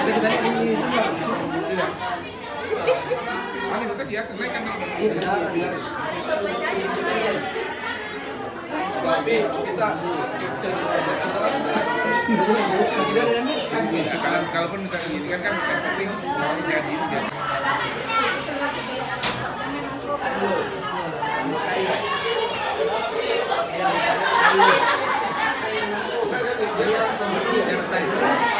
Jadi kita ini semua. Tidak. Mana bukan ya? Karena kan Iya, benar. Tapi kita capture Tidak ada yang kalaupun misalnya gini kan yang penting mau jadi itu biasa. Iya,